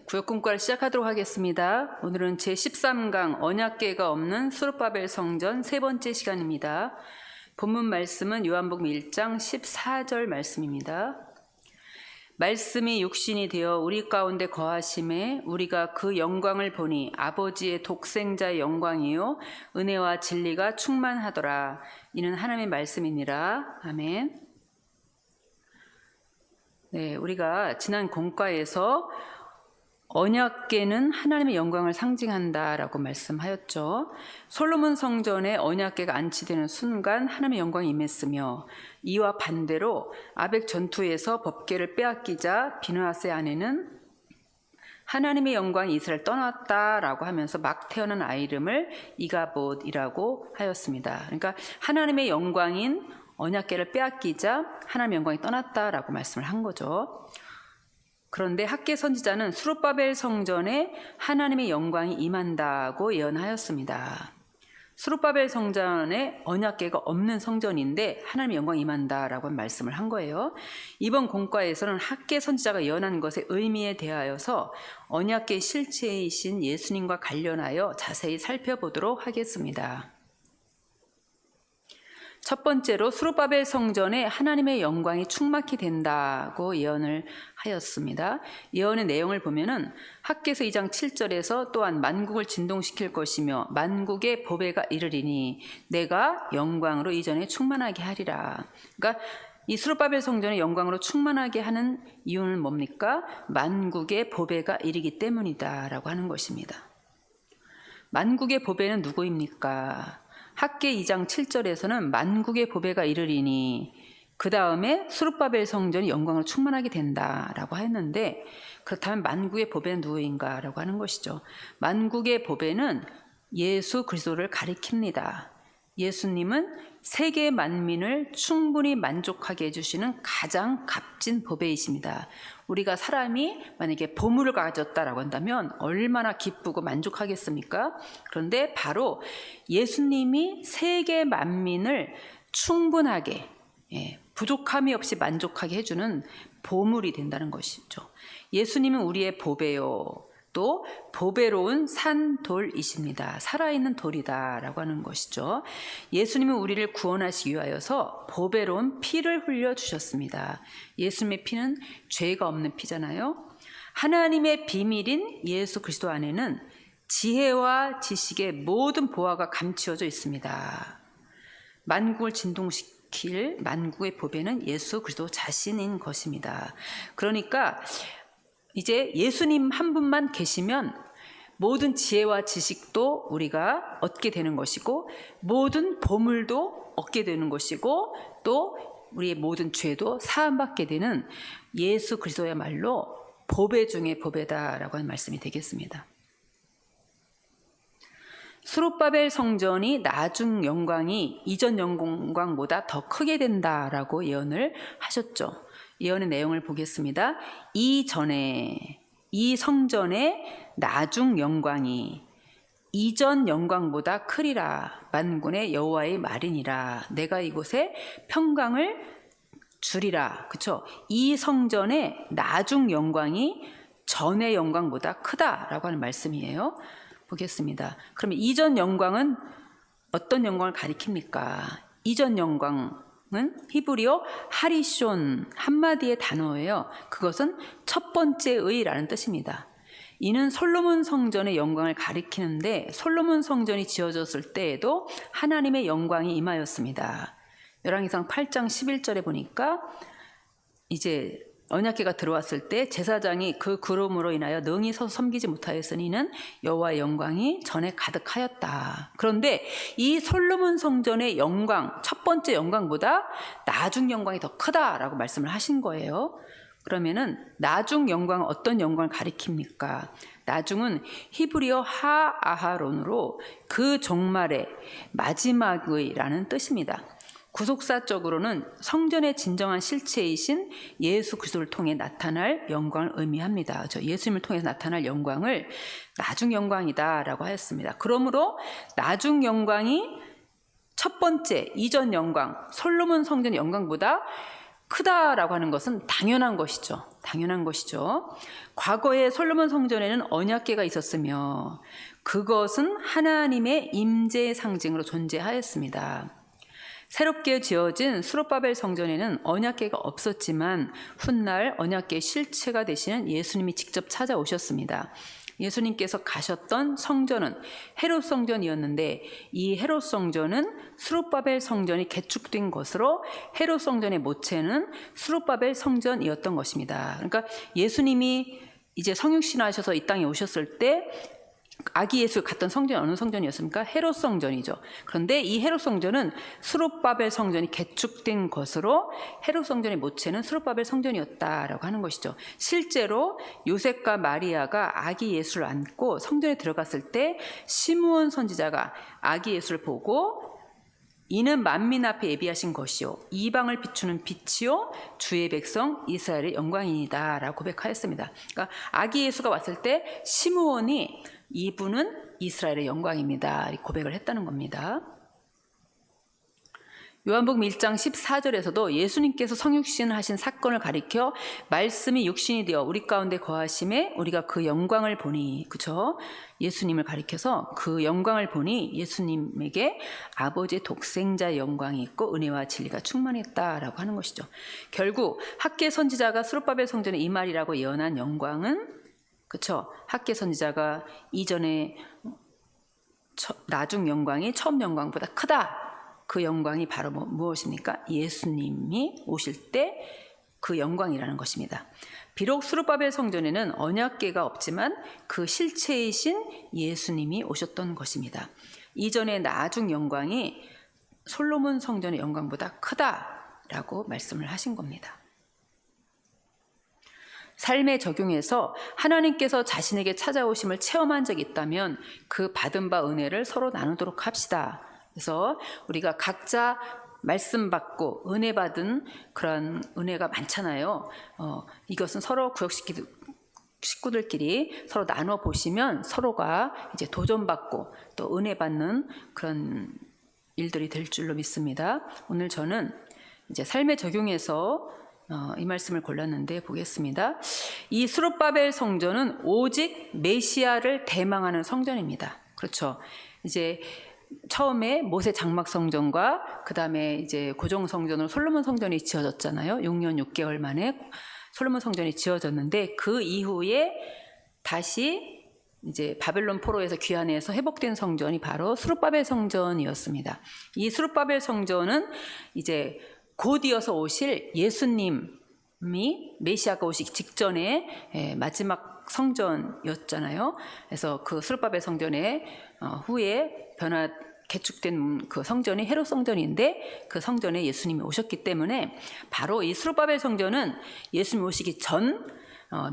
구역 공과를 시작하도록 하겠습니다. 오늘은 제13강 언약궤가 없는 스룹바벨 성전 세 번째 시간입니다. 본문 말씀은 요한복음 1장 14절 말씀입니다. 말씀이 육신이 되어 우리 가운데 거하심에 우리가 그 영광을 보니 아버지의 독생자의 영광이요 은혜와 진리가 충만하더라. 이는 하나님의 말씀이니라. 아멘. 우리가 지난 공과에서 언약궤는 하나님의 영광을 상징한다라고 말씀하였죠. 솔로몬 성전에 언약궤가 안치되는 순간 하나님의 영광이 임했으며, 이와 반대로 아벡 전투에서 법궤를 빼앗기자 비느하스의 아내는 하나님의 영광이 이스라엘 떠났다라고 하면서 막 태어난 아이 이름을 이가봇이라고 하였습니다. 그러니까 하나님의 영광인 언약궤를 빼앗기자 하나님의 영광이 떠났다라고 말씀을 한 거죠. 그런데 학계 선지자는 스룹바벨 성전에 하나님의 영광이 임한다고 예언하였습니다. 스룹바벨 성전에 언약궤가 없는 성전인데 하나님의 영광이 임한다라고 말씀을 한 거예요. 이번 공과에서는 학계 선지자가 예언한 것의 의미에 대하여서 언약궤 실체이신 예수님과 관련하여 자세히 살펴보도록 하겠습니다. 첫 번째로 스룹바벨 성전에 하나님의 영광이 충만히 된다고 예언을 하였습니다. 예언의 내용을 보면은 학개서 2장 7절에서 또한 만국을 진동시킬 것이며 만국의 보배가 이르리니 내가 영광으로 이전에 충만하게 하리라. 그러니까 이 스룹바벨 성전의 영광으로 충만하게 하는 이유는 뭡니까? 만국의 보배가 이르기 때문이다라고 하는 것입니다. 만국의 보배는 누구입니까? 학개 2장 7절에서는 만국의 보배가 이르리니 그 다음에 스룹바벨 성전이 영광으로 충만하게 된다라고 했는데, 그렇다면 만국의 보배는 누구인가 라고 하는 것이죠. 만국의 보배는 예수 그리스도를 가리킵니다. 예수님은 세계 만민을 충분히 만족하게 해주시는 가장 값진 보배이십니다. 우리가 사람이 만약에 보물을 가졌다라고 한다면 얼마나 기쁘고 만족하겠습니까? 그런데 바로 예수님이 세계 만민을 충분하게, 부족함이 없이 만족하게 해주는 보물이 된다는 것이죠. 예수님은 우리의 보배요, 또 보배로운 산돌이십니다. 살아있는 돌이다라고 하는 것이죠. 예수님은 우리를 구원하시기 위하여서 보배로운 피를 흘려주셨습니다. 예수님의 피는 죄가 없는 피잖아요. 하나님의 비밀인 예수 그리스도 안에는 지혜와 지식의 모든 보화가 감추어져 있습니다. 만국을 진동시킬 만국의 보배는 예수 그리스도 자신인 것입니다. 그러니까 이제 예수님 한 분만 계시면 모든 지혜와 지식도 우리가 얻게 되는 것이고, 모든 보물도 얻게 되는 것이고, 또 우리의 모든 죄도 사함받게 되는 예수 그리스도야말로 보배 중의 보배다라고 하는 말씀이 되겠습니다. 스룹바벨 성전이 나중 영광이 이전 영광보다 더 크게 된다라고 예언을 하셨죠. 예언의 내용을 보겠습니다. 이전에, 이 성전의 나중 영광이 이전 영광보다 크리라. 만군의 여호와의 말이니라. 내가 이곳에 평강을 주리라. 그렇죠? 이 성전의 나중 영광이 전의 영광보다 크다라고 하는 말씀이에요. 보겠습니다. 그러면 이전 영광은 어떤 영광을 가리킵니까? 이전 영광은 히브리어 하리숀, 한마디의 단어예요. 그것은 첫 번째의 라는 뜻입니다. 이는 솔로몬 성전의 영광을 가리키는데, 솔로몬 성전이 지어졌을 때에도 하나님의 영광이 임하였습니다. 열왕기상 8장 11절에 보니까 이제 언약궤가 들어왔을 때 제사장이 그 구름으로 인하여 능히 서서 섬기지 못하였으니 이는 여호와의 영광이 전에 가득하였다. 그런데 이 솔로몬 성전의 영광, 첫 번째 영광보다 나중 영광이 더 크다라고 말씀을 하신 거예요. 그러면은 나중 영광은 어떤 영광을 가리킵니까? 나중은 히브리어 하아하론으로 그 종말의 마지막의라는 뜻입니다. 구속사적으로는 성전의 진정한 실체이신 예수 그리스도를 통해 나타날 영광을 의미합니다. 예수님을 통해서 나타날 영광을 나중 영광이다라고 하였습니다. 그러므로 나중 영광이 첫 번째 이전 영광, 솔로몬 성전 영광보다 크다라고 하는 것은 당연한 것이죠. 당연한 것이죠. 과거에 솔로몬 성전에는 언약궤가 있었으며 그것은 하나님의 임재의 상징으로 존재하였습니다. 새롭게 지어진 수룹바벨 성전에는 언약궤가 없었지만 훗날 언약궤의 실체가 되시는 예수님이 직접 찾아오셨습니다. 예수님께서 가셨던 성전은 헤롯 성전이었는데 이 헤롯 성전은 수룹바벨 성전이 개축된 것으로 헤롯 성전의 모체는 수룹바벨 성전이었던 것입니다. 그러니까 예수님이 이제 성육신하셔서 이 땅에 오셨을 때 아기 예수 갔던 성전이 어느 성전이었습니까? 헤롯 성전이죠. 그런데 이 헤롯 성전은 수룹바벨 성전이 개축된 것으로 헤롯 성전의 모체는 수룹바벨 성전이었다라고 하는 것이죠. 실제로 요셉과 마리아가 아기 예수를 안고 성전에 들어갔을 때 시므온 선지자가 아기 예수를 보고 이는 만민 앞에 예비하신 것이요 이방을 비추는 빛이요 주의 백성 이스라엘의 영광이니이다 라고 고백하였습니다. 그러니까 아기 예수가 왔을 때 시므온이 이분은 이스라엘의 영광입니다 고백을 했다는 겁니다. 요한복음 1장 14절에서도 예수님께서 성육신을 하신 사건을 가리켜 말씀이 육신이 되어 우리 가운데 거하심에 우리가 그 영광을 보니, 그렇죠? 예수님을 가리켜서 그 영광을 보니 예수님에게 아버지의 독생자의 영광이 있고 은혜와 진리가 충만했다라고 하는 것이죠. 결국 학계 선지자가 수룹바벨 성전에 이 말이라고 예언한 영광은, 그렇죠? 학계 선지자가 이전에 나중 영광이 처음 영광보다 크다. 그 영광이 바로 무엇입니까? 예수님이 오실 때 그 영광이라는 것입니다. 비록 수룹바벨 성전에는 언약궤가 없지만 그 실체이신 예수님이 오셨던 것입니다. 이전의 나중 영광이 솔로몬 성전의 영광보다 크다라고 말씀을 하신 겁니다. 삶에 적용해서 하나님께서 자신에게 찾아오심을 체험한 적이 있다면 그 받은 바 은혜를 서로 나누도록 합시다. 그래서 우리가 각자 말씀 받고 은혜 받은 그런 은혜가 많잖아요. 이것은 서로 구역 식구들끼리 서로 나눠 보시면 서로가 이제 도전받고 또 은혜 받는 그런 일들이 될 줄로 믿습니다. 오늘 저는 이제 삶에 적용해서 이 말씀을 골랐는데 보겠습니다. 이 수룹바벨 성전은 오직 메시아를 대망하는 성전입니다. 그렇죠. 이제 처음에 모세 장막 성전과 그 다음에 이제 고정 성전으로 솔로몬 성전이 지어졌잖아요. 6년 6개월 만에 솔로몬 성전이 지어졌는데 그 이후에 다시 이제 바벨론 포로에서 귀환해서 회복된 성전이 바로 수룹바벨 성전이었습니다. 이 수룹바벨 성전은 이제 곧 이어서 오실 예수님이 메시아가 오시기 직전에 마지막 성전이었잖아요. 그래서 그 수룹바벨 성전의 후에 개축된 그 성전이 헤롯 성전인데 그 성전에 예수님이 오셨기 때문에 바로 이 수룹바벨 성전은 예수님이 오시기 전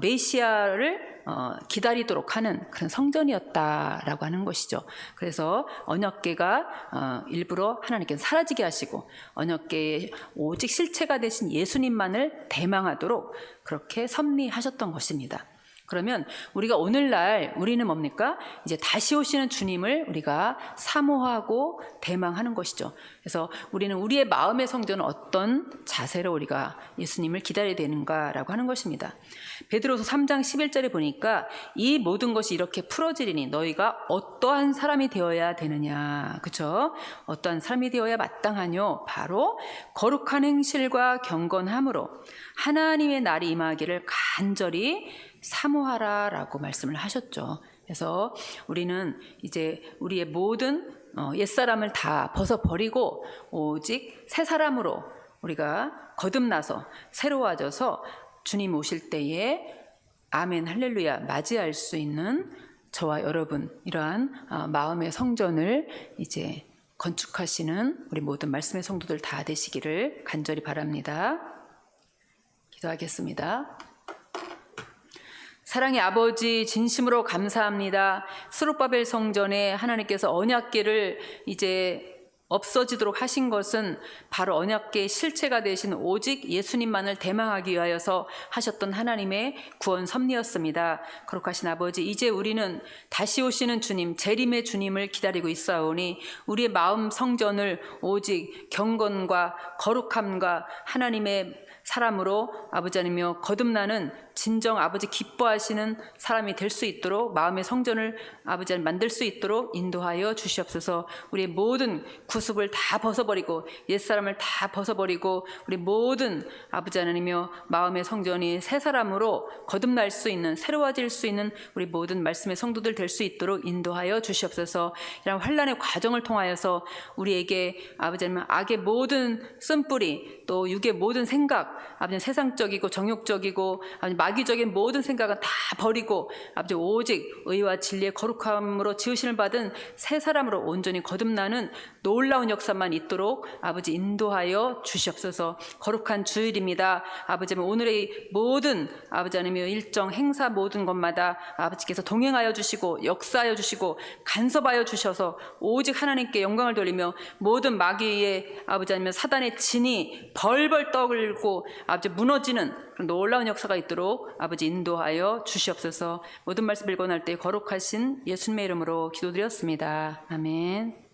메시아를 기다리도록 하는 그런 성전이었다라고 하는 것이죠. 그래서 언약궤가 일부러 하나님께서 사라지게 하시고 언약궤의 오직 실체가 되신 예수님만을 대망하도록 그렇게 섭리하셨던 것입니다. 그러면 우리가 오늘날 우리는 뭡니까? 이제 다시 오시는 주님을 우리가 사모하고 대망하는 것이죠. 그래서 우리는 우리의 마음의 성전은 어떤 자세로 우리가 예수님을 기다려야 되는가라고 하는 것입니다. 베드로서 3장 11절에 보니까 이 모든 것이 이렇게 풀어지리니 너희가 어떠한 사람이 되어야 되느냐. 그렇죠? 어떠한 사람이 되어야 마땅하뇨. 바로 거룩한 행실과 경건함으로 하나님의 날이 임하기를 간절히 사모하라라고 말씀을 하셨죠. 그래서 우리는 이제 우리의 모든 옛사람을 다 벗어버리고 오직 새 사람으로 우리가 거듭나서 새로워져서 주님 오실 때에 아멘 할렐루야 맞이할 수 있는 저와 여러분 이러한 마음의 성전을 이제 건축하시는 우리 모든 말씀의 성도들 다 되시기를 간절히 바랍니다. 기도하겠습니다. 사랑의 아버지 진심으로 감사합니다. 수룹바벨 성전에 하나님께서 언약궤를 이제 없어지도록 하신 것은 바로 언약궤의 실체가 되신 오직 예수님만을 대망하기 위하여서 하셨던 하나님의 구원 섭리였습니다. 거룩하신 아버지, 이제 우리는 다시 오시는 주님, 재림의 주님을 기다리고 있사오니 우리의 마음 성전을 오직 경건과 거룩함과 하나님의 사람으로 아버지 하나님이여 거듭나는 진정 아버지 기뻐하시는 사람이 될 수 있도록 마음의 성전을 아버지 하나님 만들 수 있도록 인도하여 주시옵소서. 우리의 모든 구습을 다 벗어버리고 옛사람을 다 벗어버리고 우리 모든 아버지 하나님이여 마음의 성전이 새 사람으로 거듭날 수 있는 새로워질 수 있는 우리 모든 말씀의 성도들 될 수 있도록 인도하여 주시옵소서. 이런 환난의 과정을 통하여서 우리에게 아버지 하나님 악의 모든 쓴뿌리 또 육의 모든 생각 아버지 세상적이고 정욕적이고 아버지 마귀적인 모든 생각은 다 버리고 아버지 오직 의와 진리의 거룩함으로 지으심을 받은 새 사람으로 온전히 거듭나는 놀라운 역사만 있도록 아버지 인도하여 주시옵소서. 거룩한 주일입니다. 아버지 오늘의 모든 아버지 하나님의 일정 행사 모든 것마다 아버지께서 동행하여 주시고 역사하여 주시고 간섭하여 주셔서 오직 하나님께 영광을 돌리며 모든 마귀의 아버지 하나님 사단의 진이 벌벌 떠들고 아버지 무너지는 그런 놀라운 역사가 있도록 아버지 인도하여 주시옵소서. 모든 말씀 읽고 날 때 거룩하신 예수님의 이름으로 기도드렸습니다. 아멘.